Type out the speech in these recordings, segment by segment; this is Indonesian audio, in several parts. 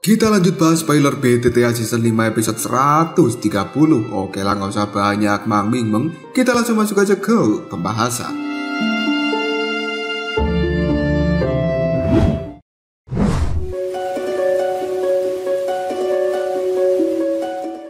Kita lanjut bahas spoiler BTTA Season 5 episode 130. Oke lah, nggak usah banyak Mang Ming. Kita langsung masuk aja ke pembahasan.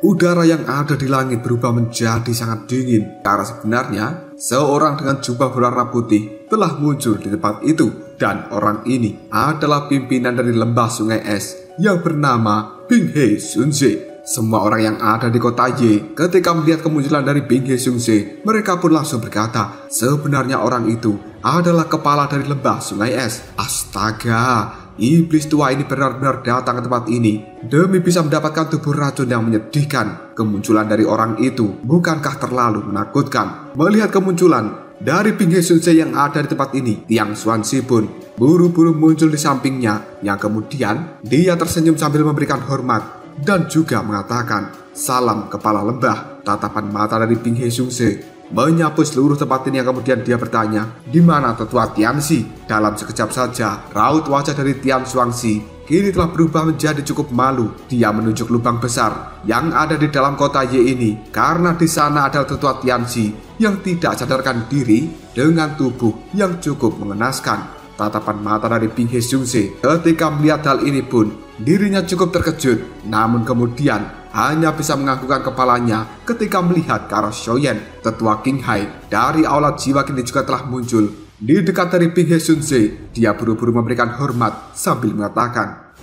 Udara yang ada di langit berubah menjadi sangat dingin karena sebenarnya seorang dengan jubah berwarna putih telah muncul di tempat itu, dan orang ini adalah pimpinan dari lembah sungai es yang bernama Bing He Sunse. Semua orang yang ada di kota Ye ketika melihat kemunculan dari Bing He Sunse, mereka pun langsung berkata, sebenarnya orang itu adalah kepala dari lembah sungai es. Astaga, iblis tua ini benar-benar datang ke tempat ini demi bisa mendapatkan tubuh racun yang menyedihkan. Kemunculan dari orang itu bukankah terlalu menakutkan? Melihat kemunculan dari Bing He Sunse yang ada di tempat ini, Tiang Xuanxi pun buru-buru muncul di sampingnya, yang kemudian dia tersenyum sambil memberikan hormat dan juga mengatakan, "Salam kepala lembah." Tatapan mata dari Bing He Sunse menyapu seluruh tempat ini, yang kemudian dia bertanya, "Di mana tetua Tianxi?" Dalam sekejap saja, raut wajah dari Tian Xuanxi kini telah berubah menjadi cukup malu. Dia menunjuk lubang besar yang ada di dalam kota Ye ini, karena di sana adalah tetua Tianxi yang tidak sadarkan diri dengan tubuh yang cukup mengenaskan. Tatapan mata dari Bing He Sunse ketika melihat hal ini pun dirinya cukup terkejut, namun kemudian hanya bisa menganggukkan kepalanya ketika melihat ke arah Xiaoyan. Tetua Qinghai dari aula jiwa kini juga telah muncul di dekat dari Bing He Sunse. Dia buru-buru memberikan hormat sambil mengatakan,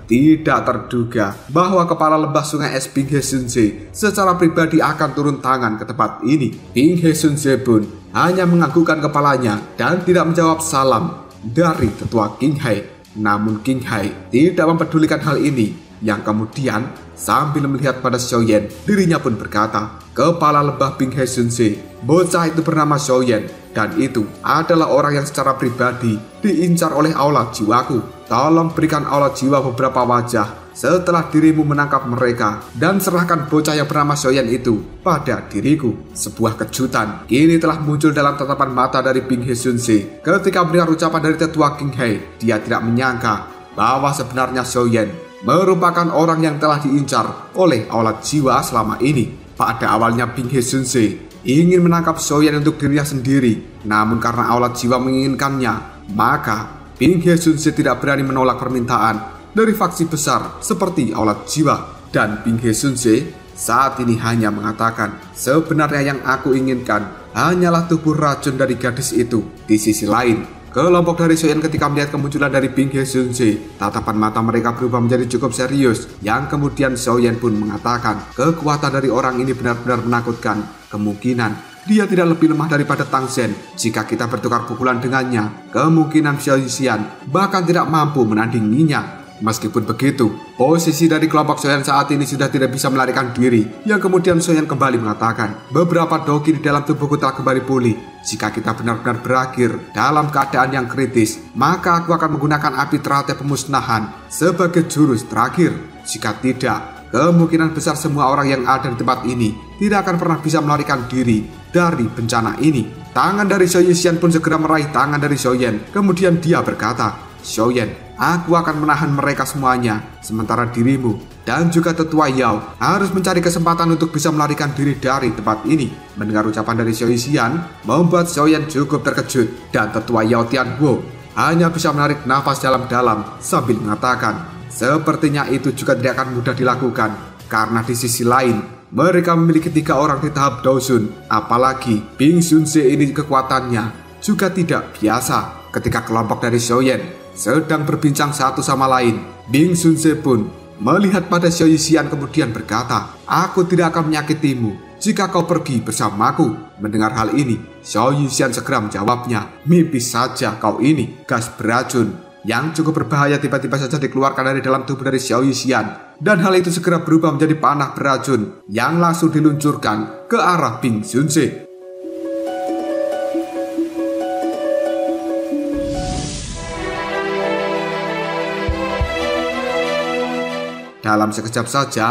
"Tidak terduga bahwa kepala lembah sungai es Bing He Sunse secara pribadi akan turun tangan ke tempat ini." Bing He Sunse pun hanya menganggukkan kepalanya dan tidak menjawab salam dari tetua Qinghai. Namun Qinghai tidak mempedulikan hal ini, yang kemudian sambil melihat pada Xiaoyan, dirinya pun berkata, "Kepala lembah Bing He Sunse, bocah itu bernama Xiaoyan, dan itu adalah orang yang secara pribadi diincar oleh aula jiwaku. Tolong berikan aula jiwa beberapa wajah setelah dirimu menangkap mereka, dan serahkan bocah yang bernama Xiaoyan itu pada diriku." Sebuah kejutan kini telah muncul dalam tatapan mata dari Bing He Sunse ketika mendengar ucapan dari tetua Qinghai. Dia tidak menyangka bahwa sebenarnya Xiaoyan merupakan orang yang telah diincar oleh aula jiwa selama ini. Pada awalnya Bing He Sunse ingin menangkap Xiaoyan untuk dirinya sendiri, namun karena aula jiwa menginginkannya, maka Bing He Sunse tidak berani menolak permintaan dari faksi besar seperti aula jiwa. Dan Bing He Sunse saat ini hanya mengatakan, "Sebenarnya yang aku inginkan hanyalah tubuh racun dari gadis itu." Di sisi lain, kelompok dari Xiaoyan ketika melihat kemunculan dari Bing He Sunse, tatapan mata mereka berubah menjadi cukup serius, yang kemudian Xiaoyan pun mengatakan, "Kekuatan dari orang ini benar-benar menakutkan. Kemungkinan dia tidak lebih lemah daripada Tang Zhen. Jika kita bertukar pukulan dengannya, kemungkinan Xiao Yixian bahkan tidak mampu menandinginya." Meskipun begitu, posisi dari kelompok Xiaoyan saat ini sudah tidak bisa melarikan diri, yang kemudian Xiaoyan kembali mengatakan, "Beberapa doki di dalam tubuhku telah kembali pulih. Jika kita benar-benar berakhir dalam keadaan yang kritis, maka aku akan menggunakan api teratai pemusnahan sebagai jurus terakhir. Jika tidak, kemungkinan besar semua orang yang ada di tempat ini tidak akan pernah bisa melarikan diri dari bencana ini." Tangan dari Xiao Yixian pun segera meraih tangan dari Xiaoyan. Kemudian dia berkata, "Xiaoyan, aku akan menahan mereka semuanya, sementara dirimu dan juga tetua Yao harus mencari kesempatan untuk bisa melarikan diri dari tempat ini." Mendengar ucapan dari Xiao Yixian membuat Xiaoyan cukup terkejut, dan tetua Yao Tianhuo hanya bisa menarik nafas dalam-dalam sambil mengatakan, sepertinya itu juga tidak akan mudah dilakukan, karena di sisi lain mereka memiliki 3 orang di tahap Daosun. Apalagi Bing Sunse ini kekuatannya juga tidak biasa. Ketika kelompok dari Xiaoyan sedang berbincang satu sama lain, Bing Sunse pun melihat pada Xiao Yixian kemudian berkata, "Aku tidak akan menyakitimu jika kau pergi bersamaku." Mendengar hal ini, Xiao Yixian segera menjawabnya, "Mimpi saja kau ini, gas beracun yang cukup berbahaya tiba-tiba saja dikeluarkan dari dalam tubuh dari Xiao Yixian, dan hal itu segera berubah menjadi panah beracun yang langsung diluncurkan ke arah Bing Sunse." Dalam sekejap saja,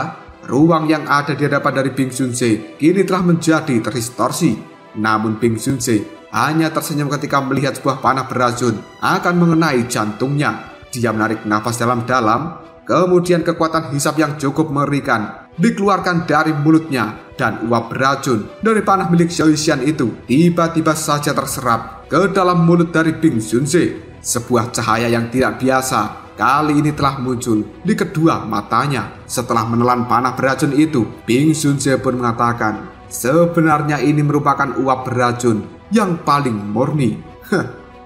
ruang yang ada di hadapan dari Bing Sunse kini telah menjadi terdistorsi. Namun Bing Sunse hanya tersenyum ketika melihat sebuah panah beracun akan mengenai jantungnya. Dia menarik nafas dalam-dalam, Kemudian kekuatan hisap yang cukup mengerikan dikeluarkan dari mulutnya, dan uap beracun dari panah milik Xiaoxian itu tiba-tiba saja terserap ke dalam mulut dari Bing Xunze. Sebuah cahaya yang tidak biasa kali ini telah muncul di kedua matanya. Setelah menelan panah beracun itu, Bing Xunze pun mengatakan, sebenarnya ini merupakan uap beracun yang paling murni.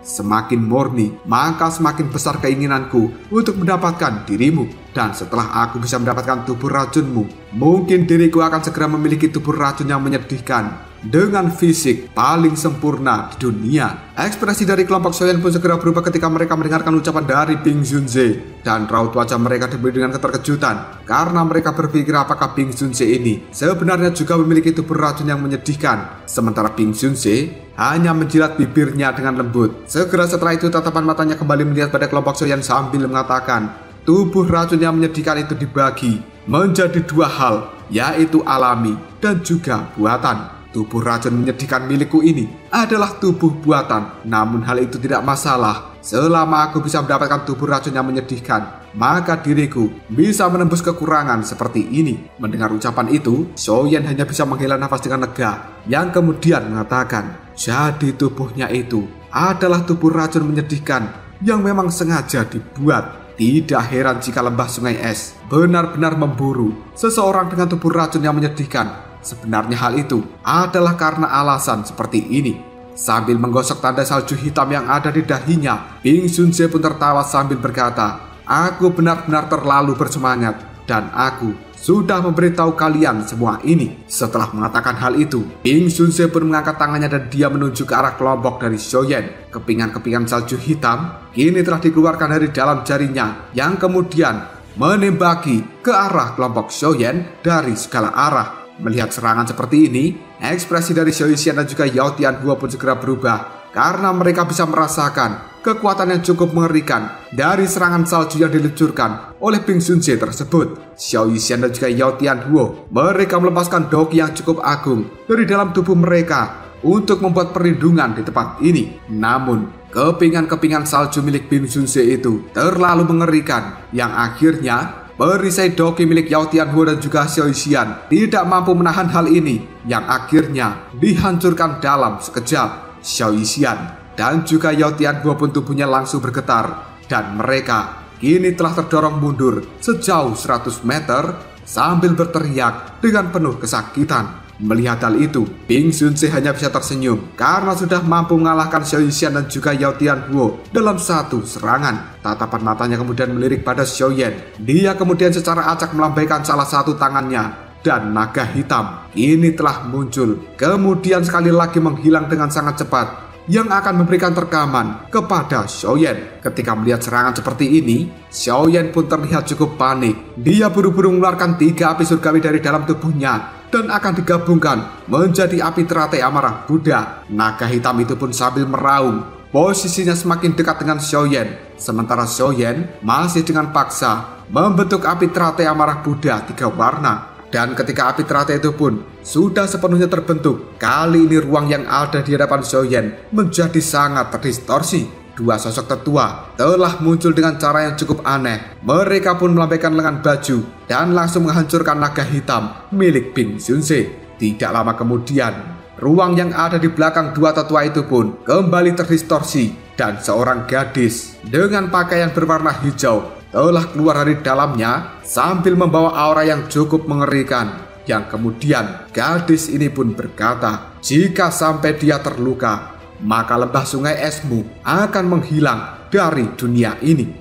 Semakin murni, maka semakin besar keinginanku untuk mendapatkan dirimu. Dan setelah aku bisa mendapatkan tubuh racunmu, mungkin diriku akan segera memiliki tubuh racun yang menyedihkan dengan fisik paling sempurna di dunia. Ekspresi dari kelompok Xiaoyan pun segera berubah ketika mereka mendengarkan ucapan dari Bing Xunze. Dan raut wajah mereka dipenuhi dengan keterkejutan karena mereka berpikir apakah Bing Xunze ini sebenarnya juga memiliki tubuh racun yang menyedihkan. Sementara Bing Xunze hanya menjilat bibirnya dengan lembut. Segera setelah itu tatapan matanya kembali melihat pada kelompok Xiaoyan sambil mengatakan, tubuh racun yang menyedihkan itu dibagi menjadi dua hal, yaitu alami dan juga buatan. Tubuh racun menyedihkan milikku ini adalah tubuh buatan, namun hal itu tidak masalah. Selama aku bisa mendapatkan tubuh racun yang menyedihkan, maka diriku bisa menembus kekurangan seperti ini. Mendengar ucapan itu, Xiaoyan hanya bisa menghela nafas dengan lega, yang kemudian mengatakan, jadi tubuhnya itu adalah tubuh racun menyedihkan yang memang sengaja dibuat. Tidak heran jika lembah sungai es benar-benar memburu seseorang dengan tubuh racun yang menyedihkan. Sebenarnya hal itu adalah karena alasan seperti ini. Sambil menggosok tanda salju hitam yang ada di dahinya, Bing Xunze pun tertawa sambil berkata, aku benar-benar terlalu bersemangat dan aku sudah memberitahu kalian semua ini. Setelah mengatakan hal itu, Bing Xunze pun mengangkat tangannya dan dia menuju ke arah kelompok dari Xiaoyan. Kepingan-kepingan salju hitam kini telah dikeluarkan dari dalam jarinya yang kemudian menembaki ke arah kelompok Xiaoyan dari segala arah. Melihat serangan seperti ini, ekspresi dari Xiaoxian dan juga Yao Tianhuo pun segera berubah karena mereka bisa merasakan kekuatan yang cukup mengerikan dari serangan salju yang diluncurkan oleh Bing Xunze tersebut. Xiaoxian dan juga Yao Tianhuo, mereka melepaskan doki yang cukup agung dari dalam tubuh mereka untuk membuat perlindungan di tempat ini. Namun, kepingan-kepingan salju milik Bing Xunze itu terlalu mengerikan yang akhirnya perisai doki milik Yao Tianhuo dan juga Xiaoxian tidak mampu menahan hal ini yang akhirnya dihancurkan dalam sekejap. Xiaoxian dan juga Yao Tianhuo pun tubuhnya langsung bergetar dan mereka kini telah terdorong mundur sejauh 100 meter sambil berteriak dengan penuh kesakitan. Melihat hal itu, Bing Xunze hanya bisa tersenyum karena sudah mampu mengalahkan Xiaoxian dan juga Yao Tianhuo dalam satu serangan. Tatapan matanya kemudian melirik pada Xiaoyan. Dia kemudian secara acak melambaikan salah satu tangannya dan naga hitam ini telah muncul. Kemudian sekali lagi menghilang dengan sangat cepat yang akan memberikan terkaman kepada Xiaoyan. Ketika melihat serangan seperti ini, Xiaoyan pun terlihat cukup panik. Dia buru-buru mengeluarkan 3 api surgawi dari dalam tubuhnya dan akan digabungkan menjadi api teratai amarah Buddha. Naga hitam itu pun sambil meraung, posisinya semakin dekat dengan Xiaoyan. Sementara Xiaoyan masih dengan paksa membentuk api teratai amarah Buddha 3 warna. Dan ketika api teratai itu pun sudah sepenuhnya terbentuk, kali ini ruang yang ada di hadapan Xiaoyan menjadi sangat terdistorsi. 2 sosok tetua telah muncul dengan cara yang cukup aneh. Mereka pun melambaikan lengan baju dan langsung menghancurkan naga hitam milik Bing Xunze. Tidak lama kemudian, ruang yang ada di belakang 2 tetua itu pun kembali terdistorsi dan seorang gadis dengan pakaian berwarna hijau telah keluar dari dalamnya sambil membawa aura yang cukup mengerikan. Yang kemudian gadis ini pun berkata, jika sampai dia terluka, maka lembah sungai esmu akan menghilang dari dunia ini.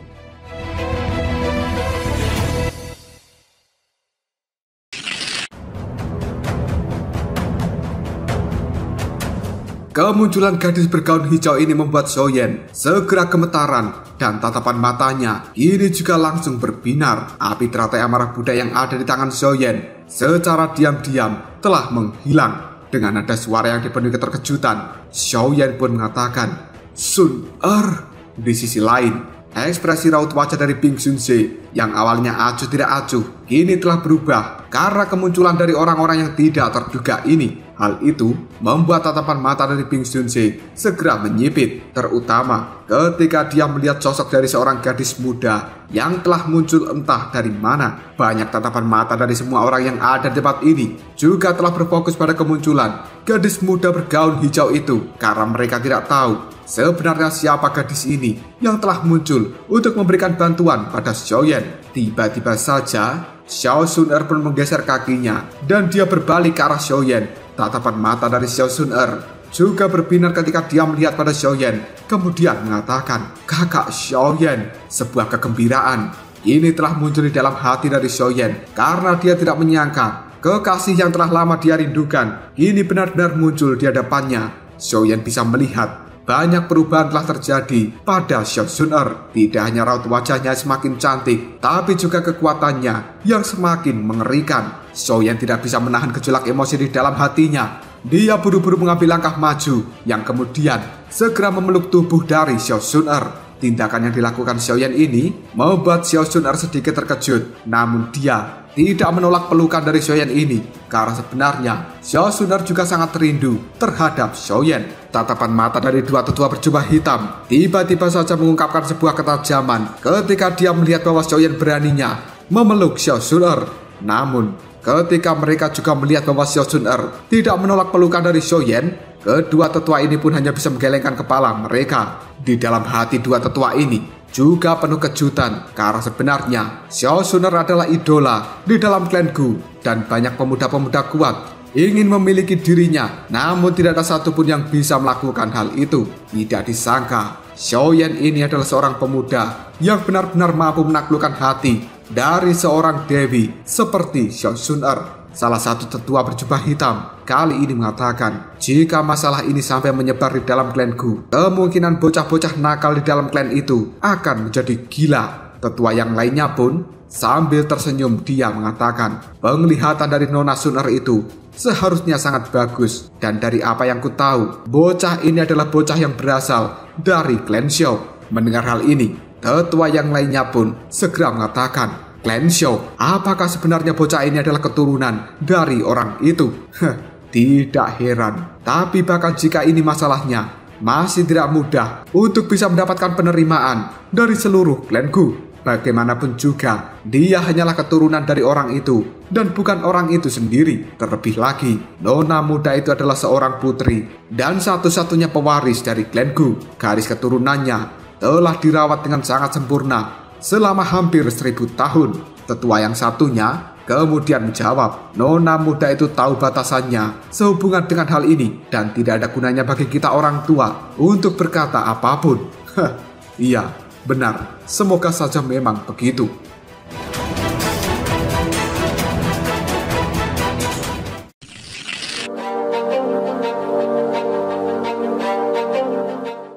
Kemunculan gadis bergaun hijau ini membuat Xiaoyan segera gemetaran dan tatapan matanya kini juga langsung berbinar. Api teratai amarah Buddha yang ada di tangan Xiaoyan secara diam-diam telah menghilang. Dengan nada suara yang dipenuhi keterkejutan, Xiaoyan pun mengatakan, Sun Er. Di sisi lain, Ekspresi raut wajah dari Bing Sunse yang awalnya acuh tidak acuh kini telah berubah karena kemunculan dari orang-orang yang tidak terduga ini. Hal itu membuat tatapan mata dari Bing Sunse segera menyipit, terutama ketika dia melihat sosok dari seorang gadis muda yang telah muncul entah dari mana. Banyak tatapan mata dari semua orang yang ada di tempat ini juga telah berfokus pada kemunculan gadis muda bergaun hijau itu karena mereka tidak tahu sebenarnya siapa gadis ini yang telah muncul untuk memberikan bantuan pada Xiaoyan. Tiba-tiba saja Xiao Sun-er pun menggeser kakinya dan dia berbalik ke arah Xiaoyan. Tatapan mata dari Xiao Sun-er juga berbinar ketika dia melihat pada Xiaoyan, kemudian mengatakan, "Kakak Xiaoyan." Sebuah kegembiraan ini telah muncul di dalam hati dari Xiaoyan karena dia tidak menyangka kekasih yang telah lama dia rindukan kini benar-benar muncul di hadapannya. Xiaoyan bisa melihat banyak perubahan telah terjadi pada Xiao Sun-er. Tidak hanya raut wajahnya semakin cantik, tapi juga kekuatannya yang semakin mengerikan. Xiaoyan tidak bisa menahan gejolak emosi di dalam hatinya. Dia buru-buru mengambil langkah maju, yang kemudian segera memeluk tubuh dari Xiao Sun-er. Tindakan yang dilakukan Xiaoyan ini membuat Xiao Sun-er sedikit terkejut. Namun dia tidak menolak pelukan dari Xiaoyan ini karena sebenarnya Xiao Sun-er juga sangat rindu terhadap Xiaoyan. Tatapan mata dari dua tetua berjubah hitam tiba-tiba saja mengungkapkan sebuah ketajaman ketika dia melihat bahwa Xiaoyan beraninya memeluk Xiao Sun-er. Namun ketika mereka juga melihat bahwa Xiao Sun-er tidak menolak pelukan dari Xiaoyan, kedua tetua ini pun hanya bisa menggelengkan kepala mereka. Di dalam hati dua tetua ini juga penuh kejutan karena sebenarnya Xiao Sun-er adalah idola di dalam klan Gu dan banyak pemuda-pemuda kuat ingin memiliki dirinya, namun tidak ada satupun yang bisa melakukan hal itu. Tidak disangka Xiaoyan ini adalah seorang pemuda yang benar-benar mampu menaklukkan hati dari seorang dewi seperti Xiao Sun-er. Salah satu tetua berjubah hitam kali ini mengatakan, jika masalah ini sampai menyebar di dalam klan Gu, kemungkinan bocah-bocah nakal di dalam klan itu akan menjadi gila. Tetua yang lainnya pun sambil tersenyum dia mengatakan, penglihatan dari Nona Sun-er itu seharusnya sangat bagus, dan dari apa yang ku tahu, bocah ini adalah bocah yang berasal dari klan Xiao. Mendengar hal ini, tetua yang lainnya pun segera mengatakan, klan Xiao, apakah sebenarnya bocah ini adalah keturunan dari orang itu? Tidak heran. Tapi bahkan jika ini masalahnya, masih tidak mudah untuk bisa mendapatkan penerimaan dari seluruh klan Gu. Bagaimanapun juga, dia hanyalah keturunan dari orang itu dan bukan orang itu sendiri. Terlebih lagi, nona muda itu adalah seorang putri dan satu-satunya pewaris dari klan Gu. Garis keturunannya telah dirawat dengan sangat sempurna selama hampir 1000 tahun. Tetua yang satunya kemudian menjawab, nona muda itu tahu batasannya sehubungan dengan hal ini dan tidak ada gunanya bagi kita orang tua untuk berkata apapun. Iya, benar. Semoga saja memang begitu.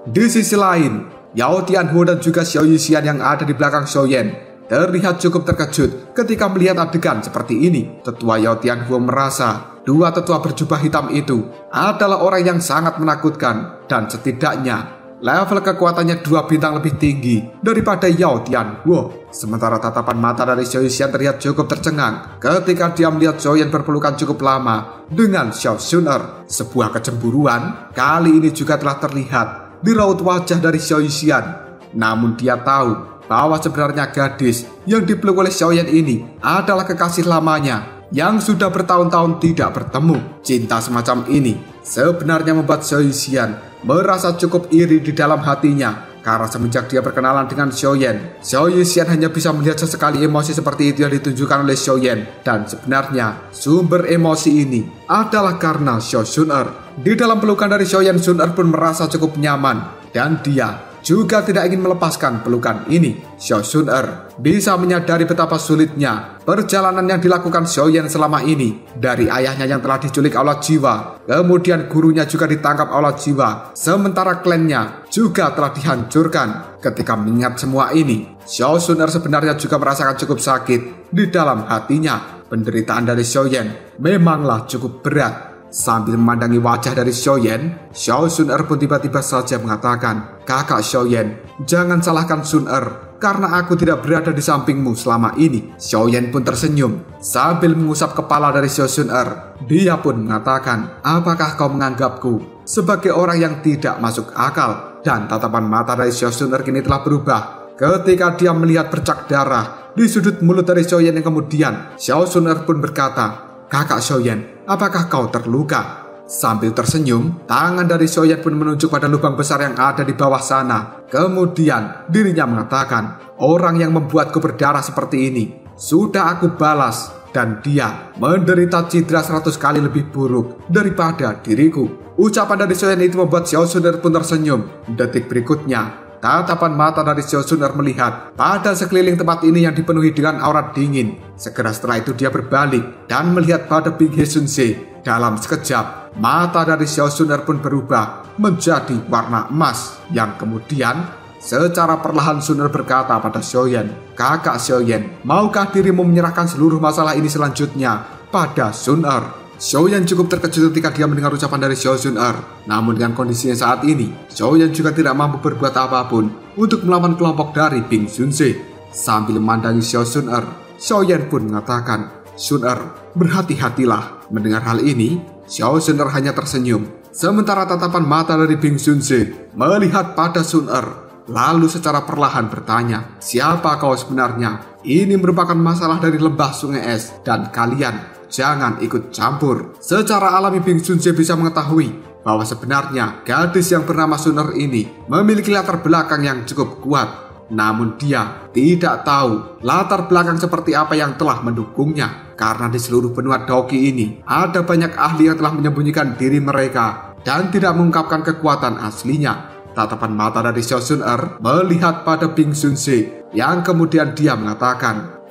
Di sisi lain, Yao Tianhuo dan juga Xiao Yixian yang ada di belakang Xiaoyan terlihat cukup terkejut ketika melihat adegan seperti ini. Tetua Yao Tianhuo merasa dua tetua berjubah hitam itu adalah orang yang sangat menakutkan dan setidaknya level kekuatannya 2 bintang lebih tinggi daripada Yao Tianhuo. Sementara tatapan mata dari Xiao Yixian terlihat cukup tercengang ketika dia melihat Xiaoyan berpelukan cukup lama dengan Xiao Sun-er. Sebuah kecemburuan kali ini juga telah terlihat di raut wajah dari Xiao Yixian. Namun dia tahu bahwa sebenarnya gadis yang dipeluk oleh Xiaoyan ini adalah kekasih lamanya yang sudah bertahun-tahun tidak bertemu. Cinta semacam ini sebenarnya membuat Xiao Yixian merasa cukup iri di dalam hatinya karena semenjak dia berkenalan dengan Xiaoyan, Xiao Yixian hanya bisa melihat sesekali emosi seperti itu yang ditunjukkan oleh Xiaoyan. Dan sebenarnya sumber emosi ini adalah karena Xiao Sun-er. Di dalam pelukan dari Xiaoyan, Sun-er pun merasa cukup nyaman dan dia juga tidak ingin melepaskan pelukan ini. Xiao Sun-er bisa menyadari betapa sulitnya perjalanan yang dilakukan Xiaoyan selama ini. Dari ayahnya yang telah diculik aulat jiwa, kemudian gurunya juga ditangkap aulat jiwa, sementara klannya juga telah dihancurkan. Ketika mengingat semua ini, Xiao Sun-er sebenarnya juga merasakan cukup sakit di dalam hatinya. Penderitaan dari Xiaoyan memanglah cukup berat. Sambil memandangi wajah dari Xiaoyan, Xiao Sun-er pun tiba-tiba saja mengatakan, "Kakak Xiaoyan, jangan salahkan Sun-er, karena aku tidak berada di sampingmu selama ini." Xiaoyan pun tersenyum sambil mengusap kepala dari Xiao Sun-er. Dia pun mengatakan, "Apakah kau menganggapku sebagai orang yang tidak masuk akal?" Dan tatapan mata dari Xiao Sun-er kini telah berubah ketika dia melihat bercak darah di sudut mulut dari Xiaoyan yang kemudian Xiao Sun-er pun berkata, "Kakak Xiaoyan, apakah kau terluka?" Sambil tersenyum, tangan dari Xiaoyan pun menunjuk pada lubang besar yang ada di bawah sana. Kemudian dirinya mengatakan, "Orang yang membuatku berdarah seperti ini sudah aku balas, dan dia menderita cedera 100 kali lebih buruk daripada diriku." Ucapan dari Xiaoyan itu membuat Xiao Sun-er pun tersenyum. Detik berikutnya, tatapan mata dari Xiao Sun-er melihat pada sekeliling tempat ini yang dipenuhi dengan aura dingin. Segera setelah itu dia berbalik dan melihat pada Ping He Sun Se. Dalam sekejap, mata dari Xiao Sun-er pun berubah menjadi warna emas. Yang kemudian secara perlahan Sun-er berkata pada Xiaoyan, "Kakak Xiaoyan, maukah dirimu menyerahkan seluruh masalah ini selanjutnya pada Sun-er?" Xiaoyan cukup terkejut ketika dia mendengar ucapan dari Xiao Sun-er. Namun dengan kondisinya saat ini, Xiaoyan juga tidak mampu berbuat apapun untuk melawan kelompok dari Ping Sun Se. Sambil memandangi Xiao Sun-er, Xiaoyan pun mengatakan, "Sun-er, berhati-hatilah." Mendengar hal ini, Xiao Sun-er hanya tersenyum. Sementara tatapan mata dari Ping Sun Se melihat pada Sun-er, lalu secara perlahan bertanya, "Siapa kau sebenarnya? Ini merupakan masalah dari lembah sungai es dan kalian jangan ikut campur." Secara alami Ping Sun Se bisa mengetahui bahwa sebenarnya gadis yang bernama Sun-er ini memiliki latar belakang yang cukup kuat. Namun dia tidak tahu latar belakang seperti apa yang telah mendukungnya. Karena di seluruh benua Daoki ini ada banyak ahli yang telah menyembunyikan diri mereka dan tidak mengungkapkan kekuatan aslinya. Tatapan mata dari Xiao Sun-er melihat pada Ping Sun Se yang kemudian dia mengatakan,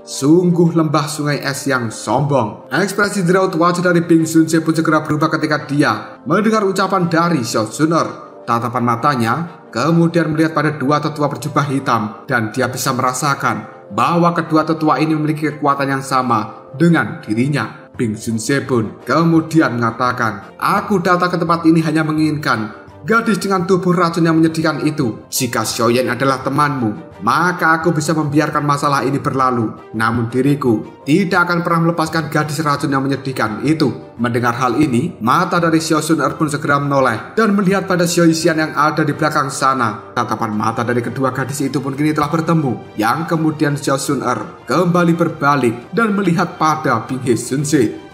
"Sungguh lembah sungai es yang sombong." Ekspresi di raut wajah dari Ping Sun Se pun segera berubah ketika dia mendengar ucapan dari Xiao Sun-er. Tatapan matanya kemudian melihat pada dua tetua berjubah hitam dan dia bisa merasakan bahwa kedua tetua ini memiliki kekuatan yang sama dengan dirinya. Ping Sun Se pun kemudian mengatakan, "Aku datang ke tempat ini hanya menginginkan gadis dengan tubuh racun yang menyedihkan itu. Jika Xiaoyan adalah temanmu, maka aku bisa membiarkan masalah ini berlalu. Namun diriku tidak akan pernah melepaskan gadis racun yang menyedihkan itu." Mendengar hal ini, mata dari Xiao Sun-er pun segera menoleh dan melihat pada Xiao Yixian yang ada di belakang sana. Tatapan mata dari kedua gadis itu pun kini telah bertemu. Yang kemudian Xiao Sun-er kembali berbalik dan melihat pada Ping He Sun Se.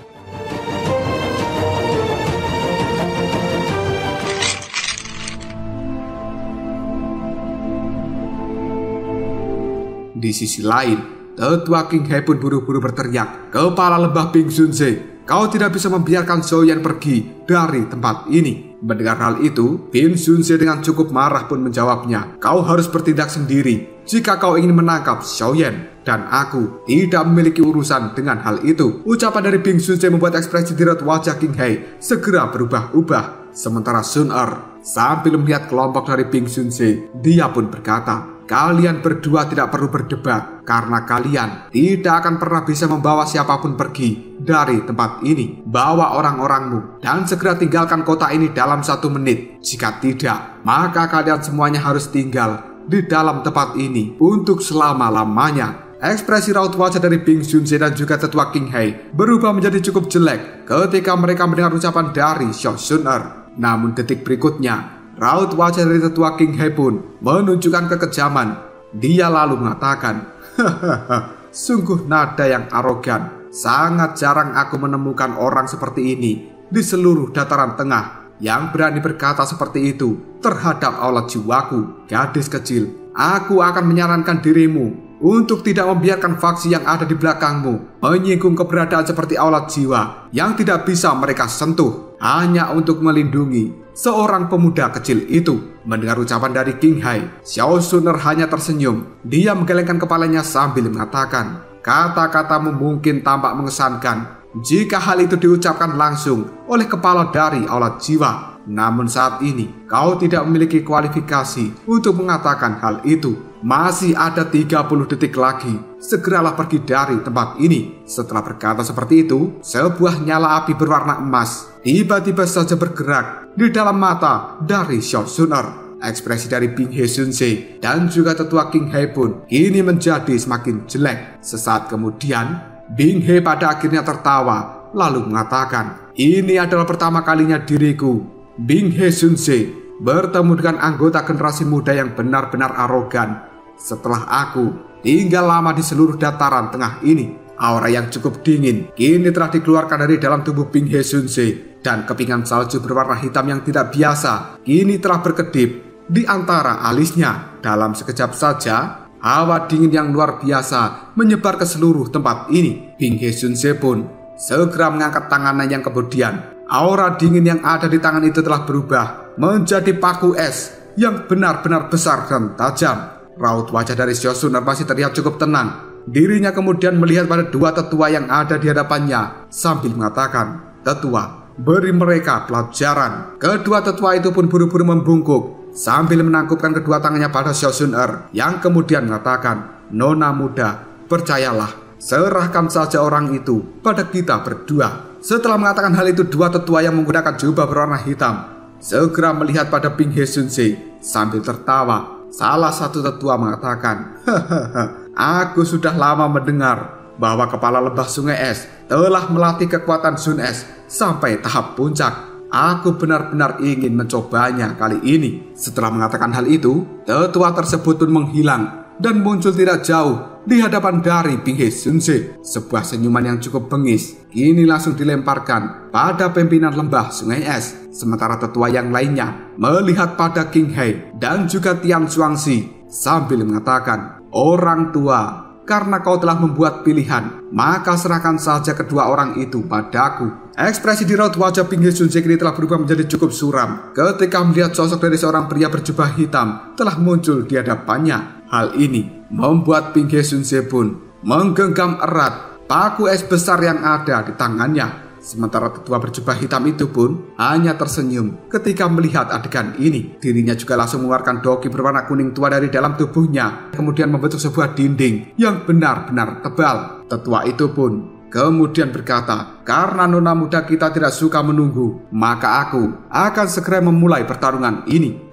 Di sisi lain, tetua King He pun buru-buru berteriak, "Kepala lembah Ping Sun Se, kau tidak bisa membiarkan Xiaoyan pergi dari tempat ini." Mendengar hal itu, Ping Sun Se dengan cukup marah pun menjawabnya, "Kau harus bertindak sendiri jika kau ingin menangkap Xiaoyan, dan aku tidak memiliki urusan dengan hal itu." Ucapan dari Ping Sun Se membuat ekspresi di raut wajah King He segera berubah-ubah. Sementara Sun-er sambil melihat kelompok dari Ping Sun Se, dia pun berkata, "Kalian berdua tidak perlu berdebat, karena kalian tidak akan pernah bisa membawa siapapun pergi dari tempat ini. Bawa orang-orangmu dan segera tinggalkan kota ini dalam 1 menit. Jika tidak, maka kalian semuanya harus tinggal di dalam tempat ini untuk selama-lamanya." Ekspresi raut wajah dari Ping Sun Se dan juga tetua King He berubah menjadi cukup jelek ketika mereka mendengar ucapan dari Xiao Sun-er. Namun detik berikutnya, raut wajah dari tetua King He pun menunjukkan kekejaman. Dia lalu mengatakan, "Hahaha, sungguh nada yang arogan. Sangat jarang aku menemukan orang seperti ini di seluruh dataran tengah yang berani berkata seperti itu terhadap aulat jiwaku. Gadis kecil, aku akan menyarankan dirimu untuk tidak membiarkan faksi yang ada di belakangmu menyinggung keberadaan seperti aulat jiwa yang tidak bisa mereka sentuh hanya untuk melindungi seorang pemuda kecil itu." Mendengar ucapan dari King He, Xiao Sun-er hanya tersenyum. Dia menggelengkan kepalanya sambil mengatakan, "Kata-katamu mungkin tampak mengesankan jika hal itu diucapkan langsung oleh kepala dari aulat jiwa. Namun saat ini kau tidak memiliki kualifikasi untuk mengatakan hal itu. Masih ada 30 detik lagi. Segeralah pergi dari tempat ini. Setelah berkata seperti itu, sebuah nyala api berwarna emas tiba-tiba saja bergerak di dalam mata dari Xiao Zuner. Ekspresi dari Bing He Sun-se dan juga tetua King Hai pun kini menjadi semakin jelek. Sesaat kemudian, Bing He pada akhirnya tertawa lalu mengatakan, "Ini adalah pertama kalinya diriku, Bing He Sun-se, bertemu dengan anggota generasi muda yang benar-benar arogan. Setelah aku tinggal lama di seluruh dataran tengah ini, aura yang cukup dingin kini telah dikeluarkan dari dalam tubuh Bing He Sun-se, dan kepingan salju berwarna hitam yang tidak biasa kini telah berkedip di antara alisnya. Dalam sekejap saja, hawa dingin yang luar biasa menyebar ke seluruh tempat ini. Bing He Sun-se pun segera mengangkat tangannya yang kemudian aura dingin yang ada di tangan itu telah berubah menjadi paku es yang benar-benar besar dan tajam. Raut wajah dari Xiao Zuner masih terlihat cukup tenang. Dirinya kemudian melihat pada dua tetua yang ada di hadapannya sambil mengatakan, "Tetua, beri mereka pelajaran." Kedua tetua itu pun buru-buru membungkuk sambil menangkupkan kedua tangannya pada Xiao Zuner yang kemudian mengatakan, "Nona muda, percayalah, serahkan saja orang itu pada kita berdua." Setelah mengatakan hal itu, dua tetua yang menggunakan jubah berwarna hitam segera melihat pada Bing He Sun-se sambil tertawa. Salah satu tetua mengatakan, "Hahaha, aku sudah lama mendengar bahwa kepala lembah sungai es telah melatih kekuatan Sun Es sampai tahap puncak. Aku benar-benar ingin mencobanya kali ini." Setelah mengatakan hal itu, tetua tersebut pun menghilang dan muncul tidak jauh di hadapan dari Bing He Sun-se. Sebuah senyuman yang cukup bengis kini langsung dilemparkan pada pimpinan lembah sungai es. Sementara tetua yang lainnya melihat pada King Hai dan juga Tian Xuangxi sambil mengatakan, "Orang tua, karena kau telah membuat pilihan, maka serahkan saja kedua orang itu padaku." Ekspresi di raut wajah Bing He Sun-se kini telah berubah menjadi cukup suram ketika melihat sosok dari seorang pria berjubah hitam telah muncul di hadapannya. Hal ini membuat Bing He Sun-se pun menggenggam erat paku es besar yang ada di tangannya. Sementara tetua berjubah hitam itu pun hanya tersenyum ketika melihat adegan ini. Dirinya juga langsung mengeluarkan doki berwarna kuning tua dari dalam tubuhnya, kemudian membentuk sebuah dinding yang benar-benar tebal. Tetua itu pun kemudian berkata, "Karena nona muda kita tidak suka menunggu, maka aku akan segera memulai pertarungan ini."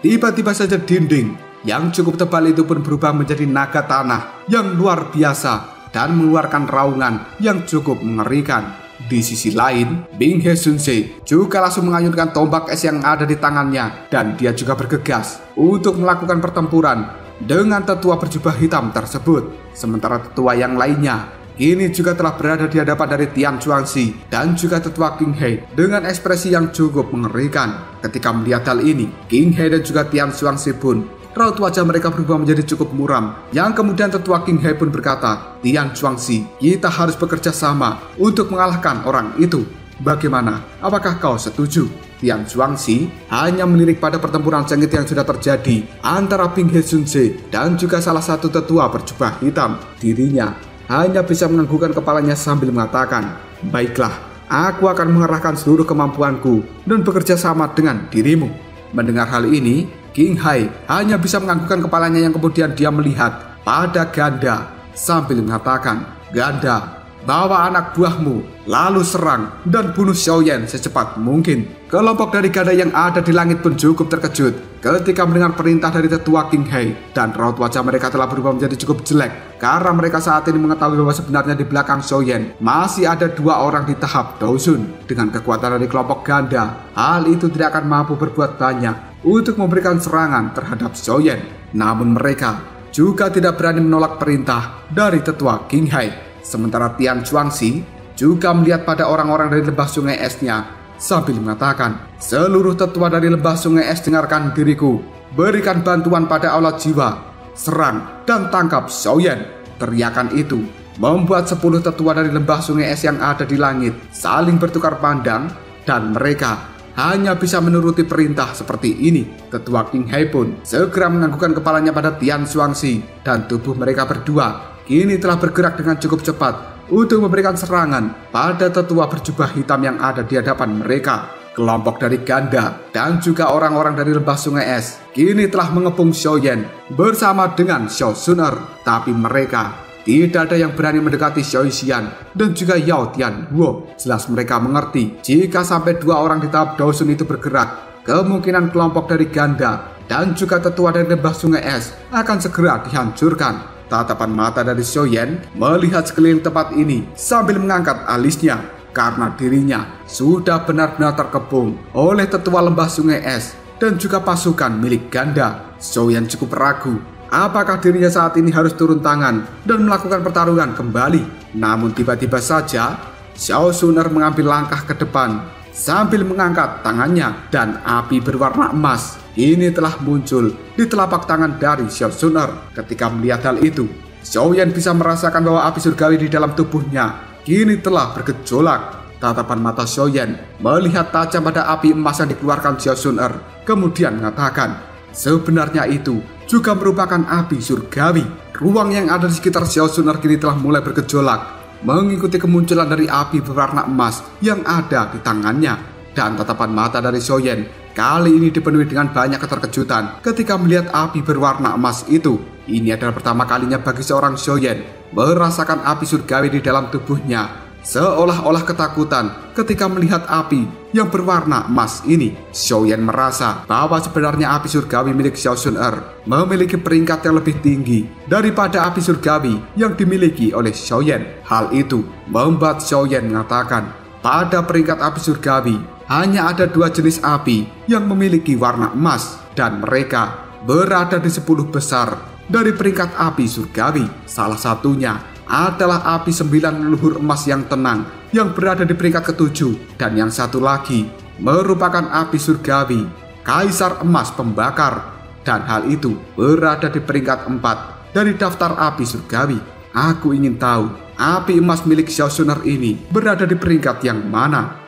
Tiba-tiba saja dinding yang cukup tebal itu pun berubah menjadi naga tanah yang luar biasa dan mengeluarkan raungan yang cukup mengerikan. Di sisi lain, Bing He Sun-se juga langsung mengayunkan tombak es yang ada di tangannya dan dia juga bergegas untuk melakukan pertempuran dengan tetua berjubah hitam tersebut. Sementara tetua yang lainnya kini juga telah berada di hadapan dari Tian Xuangxi dan juga tetua King Hai dengan ekspresi yang cukup mengerikan. Ketika melihat hal ini, King Hai dan juga Tian Xuangxi pun raut wajah mereka berubah menjadi cukup muram. Yang kemudian tetua King Hai pun berkata, "Tian Xuangxi, kita harus bekerja sama untuk mengalahkan orang itu. Bagaimana? Apakah kau setuju?" Tian Xuangxi hanya melirik pada pertempuran sengit yang sudah terjadi antara Bing He Sun-se dan juga salah satu tetua berjubah hitam. Dirinya hanya bisa menganggukkan kepalanya sambil mengatakan, "Baiklah, aku akan mengerahkan seluruh kemampuanku dan bekerja sama dengan dirimu." Mendengar hal ini, King Hai hanya bisa menganggukkan kepalanya yang kemudian dia melihat pada Ganda sambil mengatakan, "Ganda, bawa anak buahmu, lalu serang dan bunuh Xiaoyan secepat mungkin." Kelompok dari Ganda yang ada di langit pun cukup terkejut ketika mendengar perintah dari tetua King Hai, dan raut wajah mereka telah berubah menjadi cukup jelek karena mereka saat ini mengetahui bahwa sebenarnya di belakang Xiaoyan masih ada dua orang di tahap Daosun. Dengan kekuatan dari kelompok Ganda, hal itu tidak akan mampu berbuat banyak untuk memberikan serangan terhadap Xiaoyan. Namun mereka juga tidak berani menolak perintah dari tetua King Hai. Sementara Tian Xuangxi juga melihat pada orang-orang dari lembah sungai esnya sambil mengatakan, "Seluruh tetua dari lembah sungai es, dengarkan diriku. Berikan bantuan pada aula jiwa. Serang dan tangkap Xiaoyan." Teriakan itu membuat 10 tetua dari lembah sungai es yang ada di langit saling bertukar pandang dan mereka hanya bisa menuruti perintah seperti ini. Tetua King Hai pun segera menganggukkan kepalanya pada Tian Xuangxi, dan tubuh mereka berdua kini telah bergerak dengan cukup cepat untuk memberikan serangan pada tetua berjubah hitam yang ada di hadapan mereka. Kelompok dari Ganda dan juga orang-orang dari lembah sungai es kini telah mengepung Xiaoyan bersama dengan Xiao Suner, tapi mereka tidak ada yang berani mendekati Xiao Xian dan juga Yao Tianhuo. Jelas mereka mengerti jika sampai dua orang di tahap Daosun itu bergerak, kemungkinan kelompok dari Ganda dan juga tetua dari lembah sungai es akan segera dihancurkan. Tatapan mata dari Xiaoyan melihat sekeliling tempat ini sambil mengangkat alisnya, karena dirinya sudah benar-benar terkepung oleh tetua lembah sungai es dan juga pasukan milik Ganda. Xiaoyan cukup ragu apakah dirinya saat ini harus turun tangan dan melakukan pertarungan kembali. Namun tiba-tiba saja Xiao Suner mengambil langkah ke depan sambil mengangkat tangannya, dan api berwarna emas ini telah muncul di telapak tangan dari Xiao Suner. Ketika melihat hal itu, Xiaoyan bisa merasakan bahwa api surgawi di dalam tubuhnya kini telah bergejolak. Tatapan mata Xiaoyan melihat tajam pada api emas yang dikeluarkan Xiao Suner, kemudian mengatakan, sebenarnya itu juga merupakan api surgawi. Ruang yang ada di sekitar Xiao Suner kini telah mulai bergejolak, mengikuti kemunculan dari api berwarna emas yang ada di tangannya. Dan tatapan mata dari Xiaoyan kali ini dipenuhi dengan banyak keterkejutan ketika melihat api berwarna emas itu. Ini adalah pertama kalinya bagi seorang Xiaoyan merasakan api surgawi di dalam tubuhnya. Seolah-olah ketakutan ketika melihat api yang berwarna emas ini. Xiaoyan merasa bahwa sebenarnya api surgawi milik Xiao Suner memiliki peringkat yang lebih tinggi daripada api surgawi yang dimiliki oleh Xiaoyan. Hal itu membuat Xiaoyan mengatakan, pada peringkat api surgawi hanya ada dua jenis api yang memiliki warna emas, dan mereka berada di 10 besar dari peringkat api surgawi. Salah satunya adalah api 9 leluhur emas yang tenang yang berada di peringkat ke-7, dan yang satu lagi merupakan api surgawi Kaisar Emas Pembakar, dan hal itu berada di peringkat 4 dari daftar api surgawi. Aku ingin tahu api emas milik Xiao Suner ini berada di peringkat yang mana.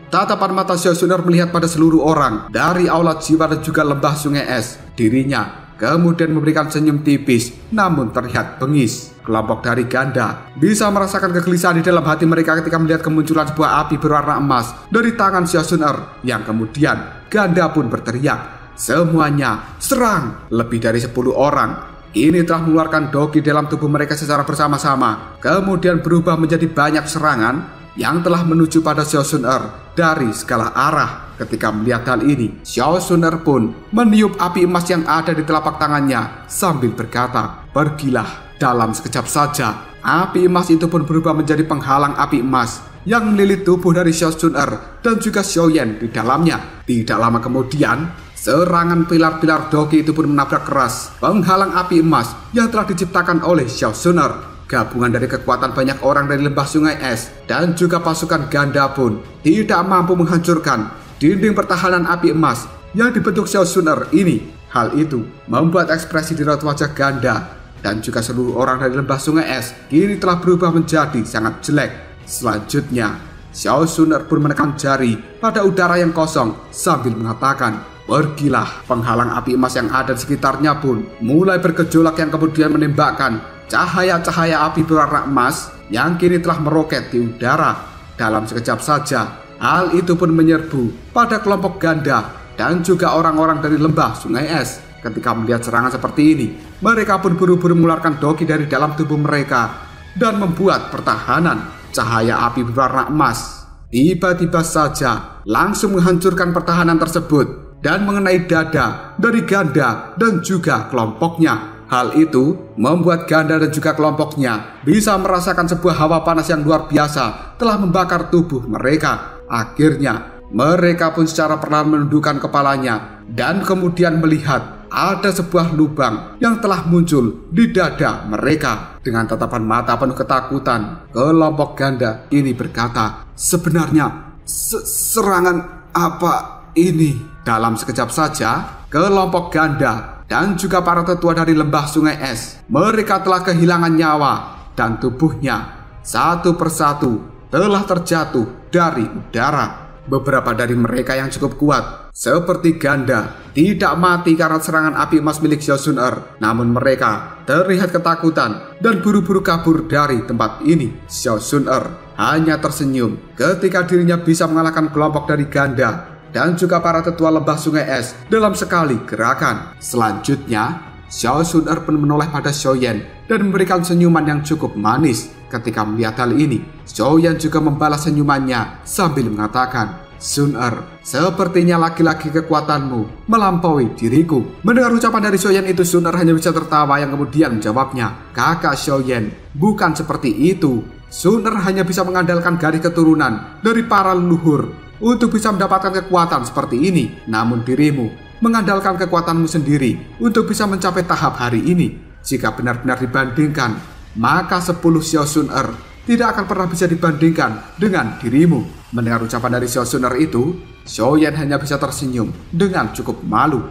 Tatapan mata Xiao Suner melihat pada seluruh orang dari aula jiwa dan juga lembah sungai es. Dirinya kemudian memberikan senyum tipis namun terlihat bengis. Kelompok dari Ganda bisa merasakan kegelisahan di dalam hati mereka ketika melihat kemunculan sebuah api berwarna emas dari tangan Xiao Suner, yang kemudian Ganda pun berteriak, semuanya serang. Lebih dari 10 orang ini telah mengeluarkan doki dalam tubuh mereka secara bersama-sama, kemudian berubah menjadi banyak serangan yang telah menuju pada Xiao Suner dari segala arah. Ketika melihat hal ini, Xiao Suner pun meniup api emas yang ada di telapak tangannya sambil berkata, pergilah. Dalam sekejap saja, api emas itu pun berubah menjadi penghalang api emas yang melilit tubuh dari Xiao Suner dan juga Xiaoyan di dalamnya. Tidak lama kemudian, serangan pilar-pilar doki itu pun menabrak keras penghalang api emas yang telah diciptakan oleh Xiao Suner. Gabungan dari kekuatan banyak orang dari lembah sungai es dan juga pasukan Ganda pun tidak mampu menghancurkan dinding pertahanan api emas yang dibentuk Xiao Suner ini. Hal itu membuat ekspresi di raut wajah Ganda dan juga seluruh orang dari lembah sungai es kini telah berubah menjadi sangat jelek. Selanjutnya, Xiao Suner pun menekan jari pada udara yang kosong sambil mengatakan, pergilah. Penghalang api emas yang ada di sekitarnya pun mulai bergejolak yang kemudian menembakkan cahaya-cahaya api berwarna emas yang kini telah meroket di udara. Dalam sekejap saja, hal itu pun menyerbu pada kelompok Ganda dan juga orang-orang dari lembah sungai es. Ketika melihat serangan seperti ini, mereka pun buru-buru mengeluarkan doki dari dalam tubuh mereka dan membuat pertahanan. Cahaya api berwarna emas tiba-tiba saja langsung menghancurkan pertahanan tersebut dan mengenai dada dari Ganda dan juga kelompoknya. Hal itu membuat Ganda dan juga kelompoknya bisa merasakan sebuah hawa panas yang luar biasa telah membakar tubuh mereka. Akhirnya mereka pun secara perlahan menundukkan kepalanya dan kemudian melihat ada sebuah lubang yang telah muncul di dada mereka. Dengan tatapan mata penuh ketakutan, kelompok Ganda ini berkata, sebenarnya serangan apa ini? Dalam sekejap saja, kelompok Ganda dan juga para tetua dari lembah sungai es. Mereka telah kehilangan nyawa dan tubuhnya satu persatu telah terjatuh dari udara. Beberapa dari mereka yang cukup kuat, seperti Ganda, tidak mati karena serangan api emas milik Xiao Sun-er. Namun mereka terlihat ketakutan dan buru-buru kabur dari tempat ini. Xiao Sun-er hanya tersenyum ketika dirinya bisa mengalahkan kelompok dari Ganda dan juga para tetua lembah sungai es dalam sekali gerakan. Selanjutnya, Xiao Sun-er pun menoleh pada Xiaoyan dan memberikan senyuman yang cukup manis. Ketika melihat hal ini, Xiaoyan juga membalas senyumannya sambil mengatakan, "Sun-er, sepertinya laki-laki kekuatanmu melampaui diriku." Mendengar ucapan dari Xiaoyan itu, Sun-er hanya bisa tertawa yang kemudian menjawabnya, "Kakak Xiaoyan, bukan seperti itu. Sun-er hanya bisa mengandalkan garis keturunan dari para leluhur untuk bisa mendapatkan kekuatan seperti ini. Namun dirimu mengandalkan kekuatanmu sendiri untuk bisa mencapai tahap hari ini. Jika benar-benar dibandingkan, maka 10 Xiao Sun-er tidak akan pernah bisa dibandingkan dengan dirimu." Mendengar ucapan dari Xiao Sun-er itu, Xiaoyan hanya bisa tersenyum dengan cukup malu.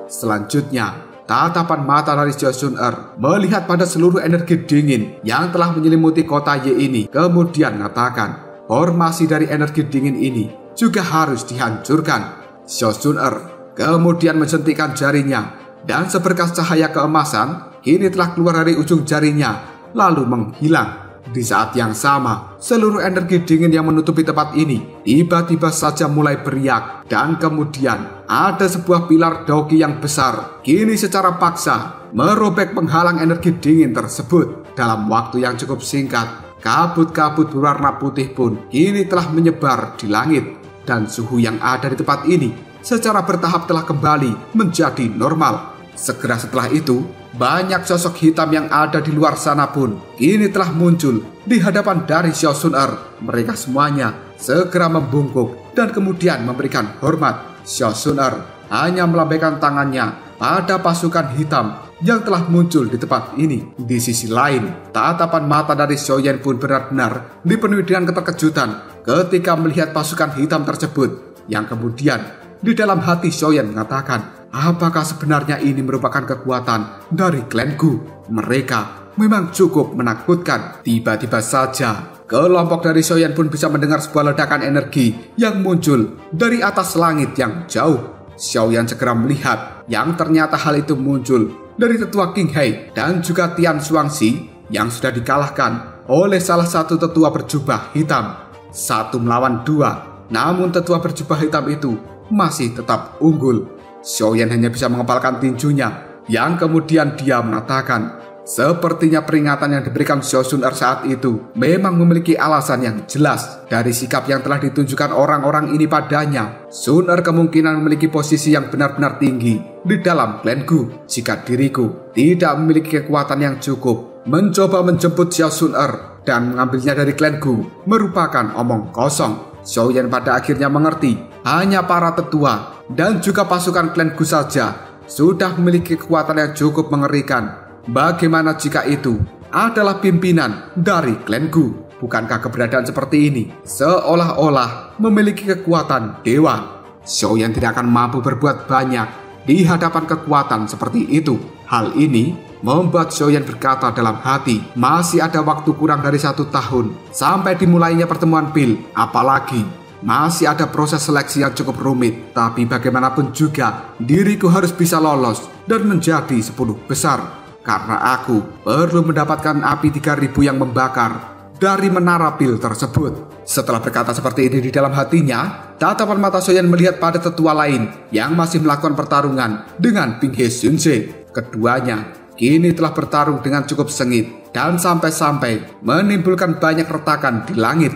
Selanjutnya, tatapan mata dari Xiao Sun-er melihat pada seluruh energi dingin yang telah menyelimuti kota Ye ini, kemudian mengatakan, formasi dari energi dingin ini juga harus dihancurkan. Xiao Sun-er kemudian menjentikan jarinya dan seberkas cahaya keemasan kini telah keluar dari ujung jarinya lalu menghilang. Di saat yang sama, seluruh energi dingin yang menutupi tempat ini tiba-tiba saja mulai beriak dan kemudian ada sebuah pilar Daoqi yang besar kini secara paksa merobek penghalang energi dingin tersebut. Dalam waktu yang cukup singkat, kabut-kabut berwarna putih pun kini telah menyebar di langit dan suhu yang ada di tempat ini secara bertahap telah kembali menjadi normal. Segera setelah itu, banyak sosok hitam yang ada di luar sana pun kini telah muncul di hadapan dari Xiao Sun-er. Mereka semuanya segera membungkuk dan kemudian memberikan hormat. Xiao Sun-er hanya melambaikan tangannya pada pasukan hitam yang telah muncul di tempat ini. Di sisi lain, tatapan mata dari Xiaoyan pun benar-benar dipenuhi dengan keterkejutan ketika melihat pasukan hitam tersebut, yang kemudian di dalam hati Xiaoyan mengatakan, apakah sebenarnya ini merupakan kekuatan dari klanku? Mereka memang cukup menakutkan. Tiba-tiba saja, kelompok dari Xiaoyan pun bisa mendengar sebuah ledakan energi yang muncul dari atas langit yang jauh. Xiaoyan segera melihat yang ternyata hal itu muncul dari tetua Qing He dan juga Tian Xuangxi yang sudah dikalahkan oleh salah satu tetua berjubah hitam. 1 melawan 2, namun tetua berjubah hitam itu masih tetap unggul. Xiaoyan hanya bisa mengepalkan tinjunya yang kemudian dia mengatakan, sepertinya peringatan yang diberikan Xiao Sun-er saat itu memang memiliki alasan yang jelas. Dari sikap yang telah ditunjukkan orang-orang ini padanya, Sun-er kemungkinan memiliki posisi yang benar-benar tinggi di dalam klanku. Jika diriku tidak memiliki kekuatan yang cukup, mencoba menjemput Xiao Sun-er dan mengambilnya dari klanku merupakan omong kosong. Xiaoyan pada akhirnya mengerti, hanya para tetua dan juga pasukan klanku saja sudah memiliki kekuatan yang cukup mengerikan. Bagaimana jika itu adalah pimpinan dari klanku? Bukankah keberadaan seperti ini seolah-olah memiliki kekuatan dewa? Xiaoyan tidak akan mampu berbuat banyak di hadapan kekuatan seperti itu. Hal ini membuat Xiaoyan berkata dalam hati, masih ada waktu kurang dari 1 tahun sampai dimulainya pertemuan Pil. Apalagi masih ada proses seleksi yang cukup rumit. Tapi bagaimanapun juga, diriku harus bisa lolos dan menjadi 10 besar. Karena aku perlu mendapatkan api 3000 yang membakar dari menara Pil tersebut. Setelah berkata seperti ini di dalam hatinya, tatapan mata Xiaoyan melihat pada tetua lain yang masih melakukan pertarungan dengan Ping He Xunze. Keduanya kini telah bertarung dengan cukup sengit dan sampai-sampai menimbulkan banyak retakan di langit.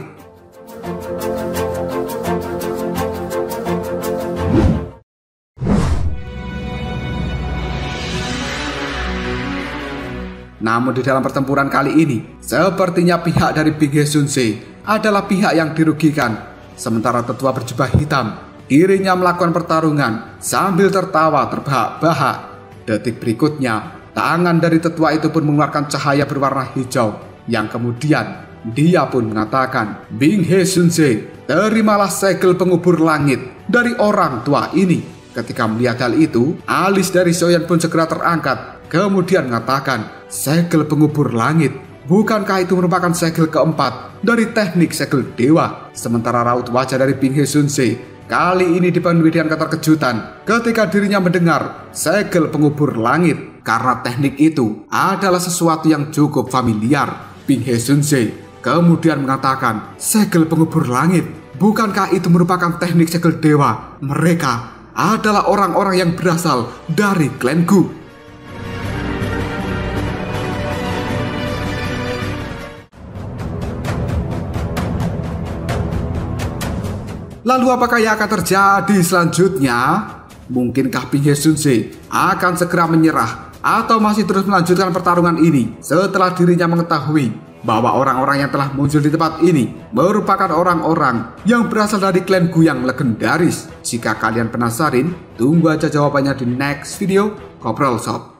Namun di dalam pertempuran kali ini, sepertinya pihak dari Ping He Xunze adalah pihak yang dirugikan. Sementara tetua berjubah hitam, dirinya melakukan pertarungan sambil tertawa terbahak-bahak. Detik berikutnya, tangan dari tetua itu pun mengeluarkan cahaya berwarna hijau yang kemudian dia pun mengatakan, Bing He Sunse, terimalah segel pengubur langit dari orang tua ini. Ketika melihat hal itu, alis dari Soyan pun segera terangkat, kemudian mengatakan, segel pengubur langit. Bukankah itu merupakan segel keempat dari teknik segel dewa? Sementara raut wajah dari Bing He Sunse kali ini dipenuhi dengan keterkejutan ketika dirinya mendengar segel pengubur langit, karena teknik itu adalah sesuatu yang cukup familiar. Bing He Sunse kemudian mengatakan, segel pengubur langit, bukankah itu merupakan teknik segel dewa? Mereka adalah orang-orang yang berasal dari klan Gu. Lalu apakah yang akan terjadi selanjutnya? Mungkinkah Bing He Sunse akan segera menyerah atau masih terus melanjutkan pertarungan ini setelah dirinya mengetahui bahwa orang-orang yang telah muncul di tempat ini merupakan orang-orang yang berasal dari klan Gu yang legendaris? Jika kalian penasaran, tunggu aja jawabannya di next video Koprol Shop.